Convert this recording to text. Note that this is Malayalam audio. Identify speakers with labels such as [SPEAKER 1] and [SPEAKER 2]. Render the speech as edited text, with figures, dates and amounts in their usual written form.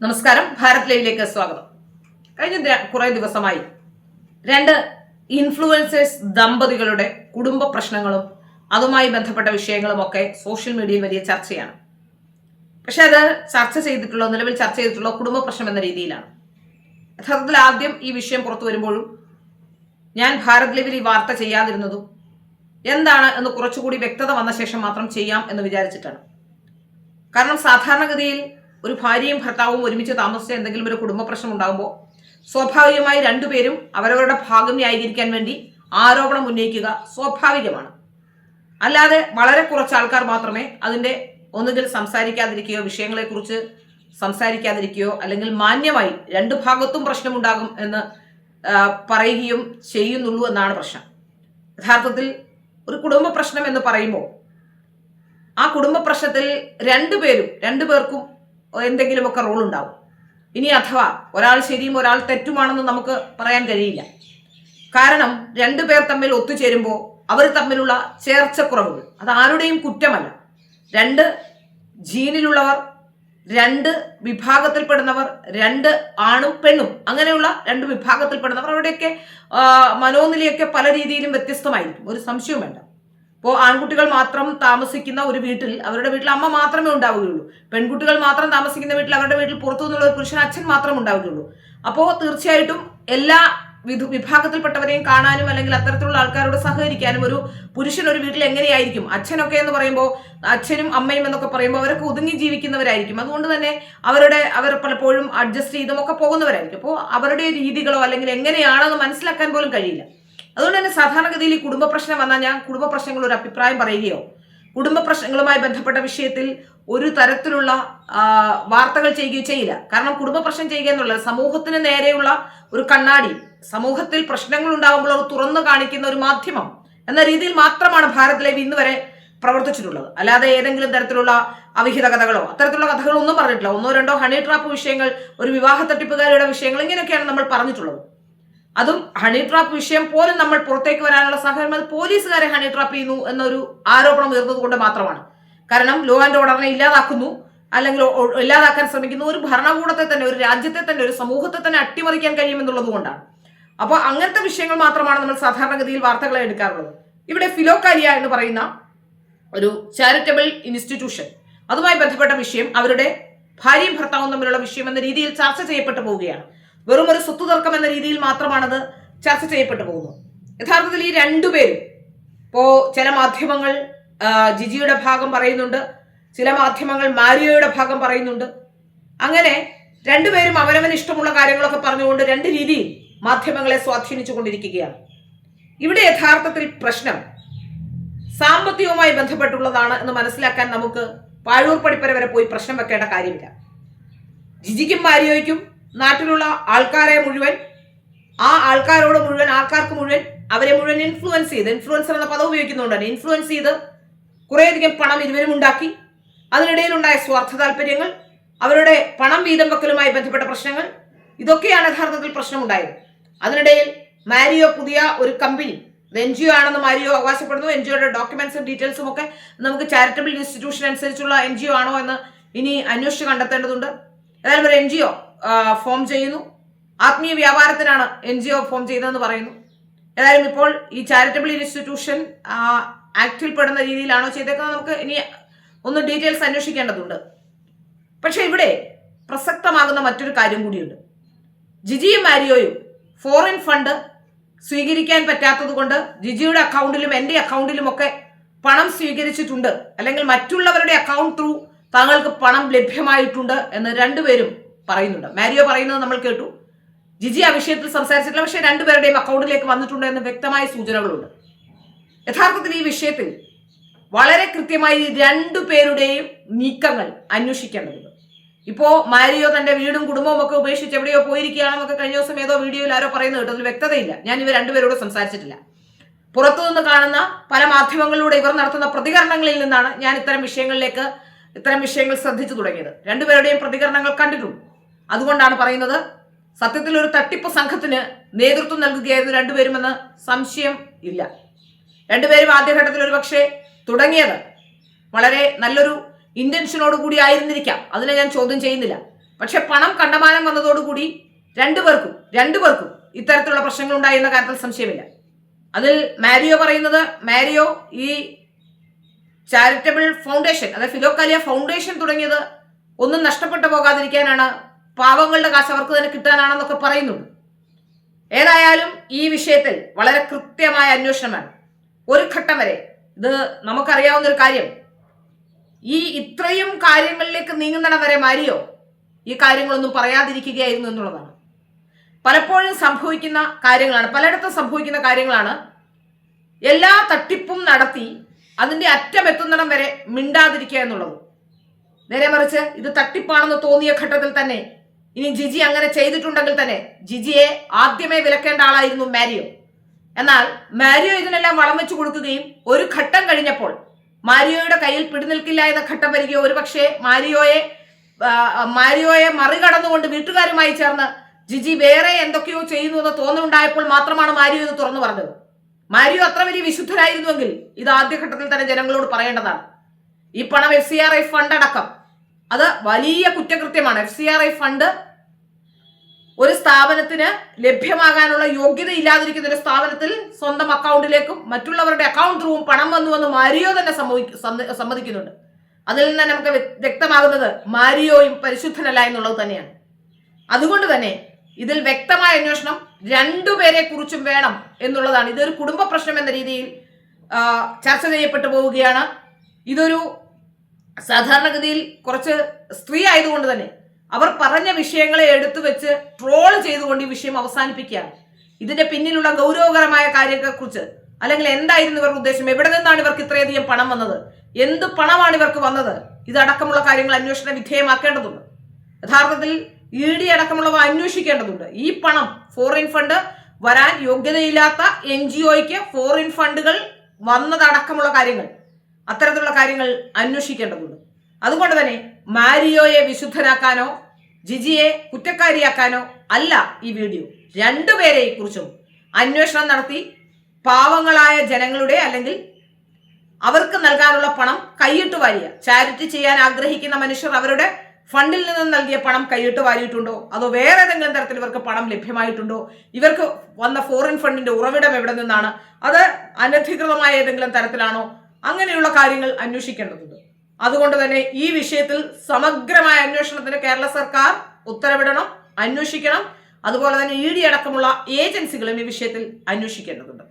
[SPEAKER 1] നമസ്കാരം. ഭാരത് ലൈവിലേക്ക് സ്വാഗതം. കഴിഞ്ഞ കുറെ ദിവസമായി രണ്ട് ഇൻഫ്ലുവൻസേഴ്സ് ദമ്പതികളുടെ കുടുംബ പ്രശ്നങ്ങളും അതുമായി ബന്ധപ്പെട്ട വിഷയങ്ങളും ഒക്കെ സോഷ്യൽ മീഡിയയിൽ വലിയ ചർച്ചയാണ്. പക്ഷെ അത് നിലവിൽ ചർച്ച ചെയ്തിട്ടുള്ള കുടുംബ പ്രശ്നം എന്ന രീതിയിലാണ്. യഥാർത്ഥത്തിൽ ആദ്യം ഈ വിഷയം പുറത്തു വരുമ്പോഴും ഞാൻ ഭാരത് ലൈവിൽ ഈ വാർത്ത ചെയ്യാതിരുന്നതും എന്താണ് എന്ന് കുറച്ചുകൂടി വ്യക്തത വന്ന ശേഷം മാത്രം ചെയ്യാം എന്ന് വിചാരിച്ചിട്ടാണ്. കാരണം സാധാരണഗതിയിൽ ഒരു ഭാര്യയും ഭർത്താവും ഒരുമിച്ച് താമസിച്ച എന്തെങ്കിലും ഒരു കുടുംബ പ്രശ്നം ഉണ്ടാകുമ്പോൾ സ്വാഭാവികമായി രണ്ടുപേരും അവരവരുടെ ഭാഗം ന്യായീകരിക്കാൻ വേണ്ടി ആരോപണം ഉന്നയിക്കുക സ്വാഭാവികമാണ്. അല്ലാതെ വളരെ കുറച്ച് ആൾക്കാർ മാത്രമേ അതിൻ്റെ ഒന്നുകിൽ സംസാരിക്കാതിരിക്കുകയോ വിഷയങ്ങളെക്കുറിച്ച് സംസാരിക്കാതിരിക്കുകയോ അല്ലെങ്കിൽ മാന്യമായി രണ്ടു ഭാഗത്തും പ്രശ്നമുണ്ടാകും എന്ന് പറയുകയും ചെയ്യുന്നുള്ളൂ എന്നാണ് പ്രശ്നം. യഥാർത്ഥത്തിൽ ഒരു കുടുംബ പ്രശ്നം എന്ന് പറയുമ്പോൾ ആ കുടുംബ പ്രശ്നത്തിൽ രണ്ടുപേർക്കും എന്തെങ്കിലുമൊക്കെ റോൾ ഉണ്ടാവും. ഇനി അഥവാ ഒരാൾ ശരിയും ഒരാൾ തെറ്റുമാണെന്ന് നമുക്ക് പറയാൻ കഴിയില്ല. കാരണം രണ്ടുപേർ തമ്മിൽ ഒത്തുചേരുമ്പോൾ അവർ തമ്മിലുള്ള ചേർച്ചക്കുറവുകൾ അത് ആരുടെയും കുറ്റമല്ല. രണ്ട് ജീനിലുള്ളവർ, രണ്ട് വിഭാഗത്തിൽപ്പെടുന്നവർ, രണ്ട് ആണും പെണ്ണും, അങ്ങനെയുള്ള രണ്ട് വിഭാഗത്തിൽപ്പെടുന്നവർ, അവരുടെയൊക്കെ മനോനിലയൊക്കെ പല രീതിയിലും വ്യത്യസ്തമായിരിക്കും, ഒരു സംശയവും വേണ്ട. ഇപ്പോൾ ആൺകുട്ടികൾ മാത്രം താമസിക്കുന്ന ഒരു വീട്ടിൽ അവരുടെ വീട്ടിൽ അമ്മ മാത്രമേ ഉണ്ടാവുകയുള്ളൂ. പെൺകുട്ടികൾ മാത്രം താമസിക്കുന്ന വീട്ടിൽ അവരുടെ വീട്ടിൽ പുറത്തു നിന്നുള്ള ഒരു പുരുഷൻ അച്ഛൻ മാത്രം ഉണ്ടാവുകയുള്ളൂ. അപ്പോൾ തീർച്ചയായിട്ടും എല്ലാ വിഭാഗത്തിൽപ്പെട്ടവരെയും കാണാനും അല്ലെങ്കിൽ അത്തരത്തിലുള്ള ആൾക്കാരോട് സഹകരിക്കാനും ഒരു പുരുഷൻ ഒരു വീട്ടിൽ എങ്ങനെയായിരിക്കും? അച്ഛനൊക്കെ എന്ന് പറയുമ്പോൾ അച്ഛനും അമ്മയും എന്നൊക്കെ പറയുമ്പോൾ അവരൊക്കെ ഒതുങ്ങി ജീവിക്കുന്നവരായിരിക്കും. അതുകൊണ്ട് തന്നെ അവർ പലപ്പോഴും അഡ്ജസ്റ്റ് ചെയ്തും ഒക്കെ പോകുന്നവരായിരിക്കും. അപ്പോൾ അവരുടെ രീതികളോ അല്ലെങ്കിൽ എങ്ങനെയാണെന്ന് മനസ്സിലാക്കാൻ പോലും കഴിയില്ല. അതുകൊണ്ട് തന്നെ സാധാരണഗതിയിൽ ഈ കുടുംബ പ്രശ്നം വന്നാൽ ഞാൻ കുടുംബ പ്രശ്നങ്ങൾ ഒരു അഭിപ്രായം പറയുകയോ കുടുംബ പ്രശ്നങ്ങളുമായി ബന്ധപ്പെട്ട വിഷയത്തിൽ ഒരു തരത്തിലുള്ള വാർത്തകൾ ചെയ്യുകയോ ചെയ്യില്ല. കാരണം കുടുംബ പ്രശ്നം ചെയ്യുക എന്നുള്ളത് സമൂഹത്തിന് നേരെയുള്ള ഒരു കണ്ണാടി, സമൂഹത്തിൽ പ്രശ്നങ്ങൾ ഉണ്ടാകുമ്പോൾ അത് തുറന്നു കാണിക്കുന്ന ഒരു മാധ്യമം എന്ന രീതിയിൽ മാത്രമാണ് ഭാരത് ലൈവ് ഇന്ന് വരെ പ്രവർത്തിച്ചിട്ടുള്ളത്. അല്ലാതെ ഏതെങ്കിലും തരത്തിലുള്ള അവിഹിത കഥകളോ അത്തരത്തിലുള്ള കഥകളോ ഒന്നും പറഞ്ഞിട്ടില്ല. ഒന്നോ രണ്ടോ ഹണി ട്രാപ്പ് വിഷയങ്ങൾ, ഒരു വിവാഹ തട്ടിപ്പുകാരുടെ വിഷയങ്ങൾ, ഇങ്ങനെയൊക്കെയാണ് നമ്മൾ പറഞ്ഞിട്ടുള്ളത്. അതും ഹണി ട്രാപ്പ് വിഷയം പോലും നമ്മൾ പുറത്തേക്ക് വരാനുള്ള സാഹചര്യം അത് പോലീസുകാരെ ഹണി ട്രാപ്പ് ചെയ്യുന്നു എന്നൊരു ആരോപണം ഉയർന്നത് കൊണ്ട് മാത്രമാണ്. കാരണം ലോ ആൻഡ് ഓർഡറിനെ ഇല്ലാതാക്കുന്നു, അല്ലെങ്കിൽ ഇല്ലാതാക്കാൻ ശ്രമിക്കുന്നു, ഒരു ഭരണകൂടത്തെ തന്നെ, ഒരു രാജ്യത്തെ തന്നെ, ഒരു സമൂഹത്തെ തന്നെ അട്ടിമറിക്കാൻ കഴിയുമെന്നുള്ളത് കൊണ്ടാണ്. അപ്പോൾ അങ്ങനത്തെ വിഷയങ്ങൾ മാത്രമാണ് നമ്മൾ സാധാരണഗതിയിൽ വാർത്തകളെ എടുക്കാറുള്ളത്. ഇവിടെ ഫിലോകാലിയ എന്ന് പറയുന്ന ഒരു ചാരിറ്റബിൾ ഇൻസ്റ്റിറ്റ്യൂഷൻ, അതുമായി ബന്ധപ്പെട്ട വിഷയം അവരുടെ ഭാര്യയും ഭർത്താവും തമ്മിലുള്ള വിഷയം എന്ന രീതിയിൽ ചർച്ച ചെയ്യപ്പെട്ടു പോവുകയാണ്. വെറും ഒരു സ്വത്ത് തർക്കം എന്ന രീതിയിൽ മാത്രമാണത് ചർച്ച ചെയ്യപ്പെട്ടു പോകുന്നത്. യഥാർത്ഥത്തിൽ ഈ രണ്ടുപേരും ഇപ്പോ ചില മാധ്യമങ്ങൾ ജിജിയുടെ ഭാഗം പറയുന്നുണ്ട്, ചില മാധ്യമങ്ങൾ മാരിയോയുടെ ഭാഗം പറയുന്നുണ്ട്. അങ്ങനെ രണ്ടുപേരും അവനവന് ഇഷ്ടമുള്ള കാര്യങ്ങളൊക്കെ പറഞ്ഞുകൊണ്ട് രണ്ട് രീതിയിൽ മാധ്യമങ്ങളെ സ്വാധീനിച്ചു കൊണ്ടിരിക്കുകയാണ്. ഇവിടെ യഥാർത്ഥത്തിൽ പ്രശ്നം സാമ്പത്തികവുമായി ബന്ധപ്പെട്ടുള്ളതാണ് എന്ന് മനസ്സിലാക്കാൻ നമുക്ക് പാഴൂർ പടിപ്പര വരെ പോയി പ്രശ്നം വെക്കേണ്ട കാര്യമില്ല. ജിജിക്കും മാരിയോയ്ക്കും നാട്ടിലുള്ള ആൾക്കാരെ മുഴുവൻ, ആൾക്കാർക്ക് മുഴുവൻ അവരെ മുഴുവൻ ഇൻഫ്ലുവൻസ് ചെയ്ത്, ഇൻഫ്ലുവൻസർ എന്ന പദം ഉപയോഗിക്കുന്നുണ്ട്, ഇൻഫ്ലുവൻസ് ചെയ്ത് കുറേയധികം പണം ഇരുവരും ഉണ്ടാക്കി. അതിനിടയിലുണ്ടായ സ്വാർത്ഥ താല്പര്യങ്ങൾ, അവരുടെ പണം വീതം വെക്കലുമായി ബന്ധപ്പെട്ട പ്രശ്നങ്ങൾ, ഇതൊക്കെയാണ് യഥാർത്ഥത്തിൽ പ്രശ്നമുണ്ടായത്. അതിനിടയിൽ മാരിയോ പുതിയ ഒരു കമ്പനി, NGO ആണെന്ന് മാരിയോ അവകാശപ്പെടുന്നു. NGOയുടെ ഡോക്യുമെന്റ്സും ഡീറ്റെയിൽസും ഒക്കെ നമുക്ക് ചാരിറ്റബിൾ ഇൻസ്റ്റിറ്റ്യൂഷൻ അനുസരിച്ചുള്ള NGO ആണോ എന്ന് ഇനി അന്വേഷിച്ച് കണ്ടെത്തേണ്ടതുണ്ട്. ഏതായാലും ഒരു NGO ഫോം ചെയ്യുന്നു. ആത്മീയ വ്യാപാരത്തിനാണ് NGO ഫോം ചെയ്തതെന്ന് പറയുന്നു. ഏതായാലും ഇപ്പോൾ ഈ ചാരിറ്റബിൾ ഇൻസ്റ്റിറ്റ്യൂഷൻ ആക്ടിൽ പെടുന്ന രീതിയിലാണോ ചെയ്തേക്കുന്നത് നമുക്ക് ഇനി ഒന്ന് ഡീറ്റെയിൽസ് അന്വേഷിക്കേണ്ടതുണ്ട്. പക്ഷെ ഇവിടെ പ്രസക്തമാകുന്ന മറ്റൊരു കാര്യം കൂടിയുണ്ട്. ജിജിയും മാരിയോയും ഫോറിൻ ഫണ്ട് സ്വീകരിക്കാൻ പറ്റാത്തത് കൊണ്ട് ജിജിയുടെ അക്കൗണ്ടിലും എൻ്റെ അക്കൗണ്ടിലും ഒക്കെ പണം സ്വീകരിച്ചിട്ടുണ്ട്, അല്ലെങ്കിൽ മറ്റുള്ളവരുടെ അക്കൗണ്ട് ത്രൂ താങ്കൾക്ക് പണം ലഭ്യമായിട്ടുണ്ട് എന്ന് രണ്ടുപേരും പറയുന്നുണ്ട്. മാരിയോ പറയുന്നത് നമ്മൾ കേട്ടു. ജിജി ആ വിഷയത്തിൽ സംസാരിച്ചിട്ടില്ല, പക്ഷേ രണ്ടുപേരുടെയും അക്കൗണ്ടിലേക്ക് വന്നിട്ടുണ്ട് എന്ന് വ്യക്തമായ സൂചനകളുണ്ട്. യഥാർത്ഥത്തിൽ ഈ വിഷയത്തിൽ വളരെ കൃത്യമായി രണ്ടുപേരുടെയും നീക്കങ്ങൾ അന്വേഷിക്കേണ്ടതുണ്ട്. ഇപ്പോ മാരിയോ തന്റെ വീടും കുടുംബവും ഒക്കെ ഉപേക്ഷിച്ച് എവിടെയോ പോയിരിക്കുകയാണെന്നൊക്കെ കഴിഞ്ഞ ദിവസം ഏതോ വീഡിയോയിൽ ആരോ പറയുന്നത് കേട്ടോ. അതിൽ വ്യക്തതയില്ല. ഞാൻ ഇവർ രണ്ടുപേരോട് സംസാരിച്ചിട്ടില്ല. പുറത്തുനിന്ന് കാണുന്ന പല മാധ്യമങ്ങളിലൂടെ ഇവർ നടത്തുന്ന പ്രതികരണങ്ങളിൽ നിന്നാണ് ഞാൻ ഇത്തരം വിഷയങ്ങൾ ശ്രദ്ധിച്ചു തുടങ്ങിയത്. രണ്ടുപേരുടെയും പ്രതികരണങ്ങൾ കണ്ടിട്ടുണ്ട്. അതുകൊണ്ടാണ് പറയുന്നത്, സത്യത്തിൽ ഒരു തട്ടിപ്പ് സംഘത്തിന് നേതൃത്വം നൽകുകയായിരുന്നു രണ്ടുപേരുമെന്ന് സംശയം ഇല്ല. രണ്ടുപേരും ആദ്യഘട്ടത്തിൽ ഒരു പക്ഷേ തുടങ്ങിയത് വളരെ നല്ലൊരു ഇന്റൻഷനോട് കൂടി ആയിരുന്നിരിക്കാം, അതിനെ ഞാൻ ചോദ്യം ചെയ്യുന്നില്ല. പക്ഷെ പണം കണ്ടമാനം വന്നതോടുകൂടി രണ്ടുപേർക്കും ഇത്തരത്തിലുള്ള പ്രശ്നങ്ങൾ ഉണ്ടായി എന്ന കാര്യത്തിൽ സംശയമില്ല. അതിൽ മാരിയോ പറയുന്നത്, മാരിയോ ഈ ചാരിറ്റബിൾ ഫൗണ്ടേഷൻ, അതായത് ഫിലോക്കാലിയ ഫൗണ്ടേഷൻ തുടങ്ങിയത് ഒന്നും നഷ്ടപ്പെട്ടു പോകാതിരിക്കാനാണ്, പാവങ്ങളുടെ കാശ് അവർക്ക് തന്നെ കിട്ടാനാണെന്നൊക്കെ പറയുന്നുണ്ട്. ഏതായാലും ഈ വിഷയത്തിൽ വളരെ കൃത്യമായ അന്വേഷണമാണ്. ഒരു ഘട്ടം വരെ ഇത് നമുക്കറിയാവുന്ന ഒരു കാര്യം, ഈ ഇത്രയും കാര്യങ്ങളിലേക്ക് നീങ്ങുന്നിടം വരെ മാരിയോ ഈ കാര്യങ്ങളൊന്നും പറയാതിരിക്കുകയായിരുന്നു എന്നുള്ളതാണ്. പലപ്പോഴും സംഭവിക്കുന്ന കാര്യങ്ങളാണ്, പലയിടത്തും സംഭവിക്കുന്ന കാര്യങ്ങളാണ്. എല്ലാ തട്ടിപ്പും നടത്തി അതിന്റെ അറ്റമെത്തുന്നിടം വരെ മിണ്ടാതിരിക്കുക എന്നുള്ളത്. നേരെ മറിച്ച് ഇത് തട്ടിപ്പാണെന്ന് തോന്നിയ ഘട്ടത്തിൽ തന്നെ, ഇനി ജിജി അങ്ങനെ ചെയ്തിട്ടുണ്ടെങ്കിൽ തന്നെ ജിജിയെ ആദ്യമേ വിലക്കേണ്ട ആളായിരുന്നു മാരിയോ. എന്നാൽ മാരിയോ ഇതിനെല്ലാം വളം വെച്ചു കൊടുക്കുകയും ഒരു ഘട്ടം കഴിഞ്ഞപ്പോൾ മാരിയോയുടെ കയ്യിൽ പിടിനിൽക്കില്ല എന്ന ഘട്ടം വരികയോ, ഒരുപക്ഷെ മാരിയോയെ മറികടന്നുകൊണ്ട് വീട്ടുകാരുമായി ചേർന്ന് ജിജി വേറെ എന്തൊക്കെയോ ചെയ്യുന്നു എന്ന് തോന്നുന്നുണ്ടായപ്പോൾ മാത്രമാണ് മാരിയോ ഇത് തുറന്നു പറഞ്ഞത്. മാരിയോ അത്ര വലിയ വിശുദ്ധരായിരുന്നുവെങ്കിൽ ഇത് ആദ്യഘട്ടത്തിൽ തന്നെ ജനങ്ങളോട് പറയേണ്ടതാണ്. ഈ പണം FCRI ഫണ്ട് അടക്കം അത് വലിയ കുറ്റകൃത്യമാണ്. FCRI ഫണ്ട് ഒരു സ്ഥാപനത്തിന് ലഭ്യമാകാനുള്ള യോഗ്യത ഇല്ലാതിരിക്കുന്ന ഒരു സ്ഥാപനത്തിൽ സ്വന്തം അക്കൗണ്ടിലേക്കും മറ്റുള്ളവരുടെ അക്കൗണ്ട് ത്രൂവും പണം വന്നുവെന്ന് മാരിയോ തന്നെ സമ്മതിക്കുന്നുണ്ട്. അതിൽ നിന്ന് നമുക്ക് വ്യക്തമാകുന്നത് മാരിയോയും പരിശുദ്ധനല്ല എന്നുള്ളത് തന്നെയാണ്. അതുകൊണ്ട് തന്നെ ഇതിൽ വ്യക്തമായ അന്വേഷണം രണ്ടുപേരെ കുറിച്ചും വേണം എന്നുള്ളതാണ്. ഇതൊരു കുടുംബ പ്രശ്നം എന്ന രീതിയിൽ ചർച്ച ചെയ്യപ്പെട്ടു പോവുകയാണ്. ഇതൊരു സാധാരണഗതിയിൽ കുറച്ച് സ്ത്രീ ആയതുകൊണ്ട് തന്നെ അവർ പറഞ്ഞ വിഷയങ്ങളെ എടുത്തു വെച്ച് ട്രോൾ ചെയ്തുകൊണ്ട് ഈ വിഷയം അവസാനിപ്പിക്കുകയാണ്. ഇതിന്റെ പിന്നിലുള്ള ഗൗരവകരമായ കാര്യത്തെക്കുറിച്ച്, അല്ലെങ്കിൽ എന്തായിരുന്നു ഇവരുടെ ഉദ്ദേശം, എവിടെ നിന്നാണ് ഇവർക്ക് ഇത്രയധികം പണം വന്നത്, എന്ത് പണമാണ് ഇവർക്ക് വന്നത്, ഇതടക്കമുള്ള കാര്യങ്ങൾ അന്വേഷണ വിധേയമാക്കേണ്ടതുണ്ട്. യഥാർത്ഥത്തിൽ ED അടക്കമുള്ളവ അന്വേഷിക്കേണ്ടതുണ്ട്. ഈ പണം ഫോറിൻ ഫണ്ട് വരാൻ യോഗ്യതയില്ലാത്ത NGOയ്ക്ക് ഫോറിൻ ഫണ്ടുകൾ വന്നതടക്കമുള്ള കാര്യങ്ങൾ, അത്തരത്തിലുള്ള കാര്യങ്ങൾ അന്വേഷിക്കേണ്ടതുണ്ട്. അതുകൊണ്ട് തന്നെ മാരിയോയെ വിശുദ്ധനാക്കാനോ ജിജിയെ കുറ്റക്കാരിയാക്കാനോ അല്ല ഈ വീഡിയോ. രണ്ടുപേരെ കുറിച്ചും അന്വേഷണം നടത്തി പാവങ്ങളായ ജനങ്ങളുടെ, അല്ലെങ്കിൽ അവർക്ക് നൽകാനുള്ള പണം കൈയിട്ട് വാരിയ, ചാരിറ്റി ചെയ്യാൻ ആഗ്രഹിക്കുന്ന മനുഷ്യർ അവരുടെ ഫണ്ടിൽ നിന്ന് നൽകിയ പണം കൈയിട്ട് വാരിയിട്ടുണ്ടോ, അതോ വേറെ ഏതെങ്കിലും തരത്തിൽ ഇവർക്ക് പണം ലഭ്യമായിട്ടുണ്ടോ, ഇവർക്ക് വന്ന ഫോറിൻ ഫണ്ടിന്റെ ഉറവിടം എവിടെ നിന്നാണ്, അത് അനധികൃതമായ ഏതെങ്കിലും തരത്തിലാണോ, അങ്ങനെയുള്ള കാര്യങ്ങൾ അന്വേഷിക്കേണ്ടതുണ്ട്. അതുകൊണ്ട് തന്നെ ഈ വിഷയത്തിൽ സമഗ്രമായ അന്വേഷണത്തിന് കേരള സർക്കാർ ഉത്തരവിടണം, അന്വേഷിക്കണം. അതുപോലെ തന്നെ ED അടക്കമുള്ള ഏജൻസികളും ഈ വിഷയത്തിൽ അന്വേഷിക്കേണ്ടതുണ്ട്.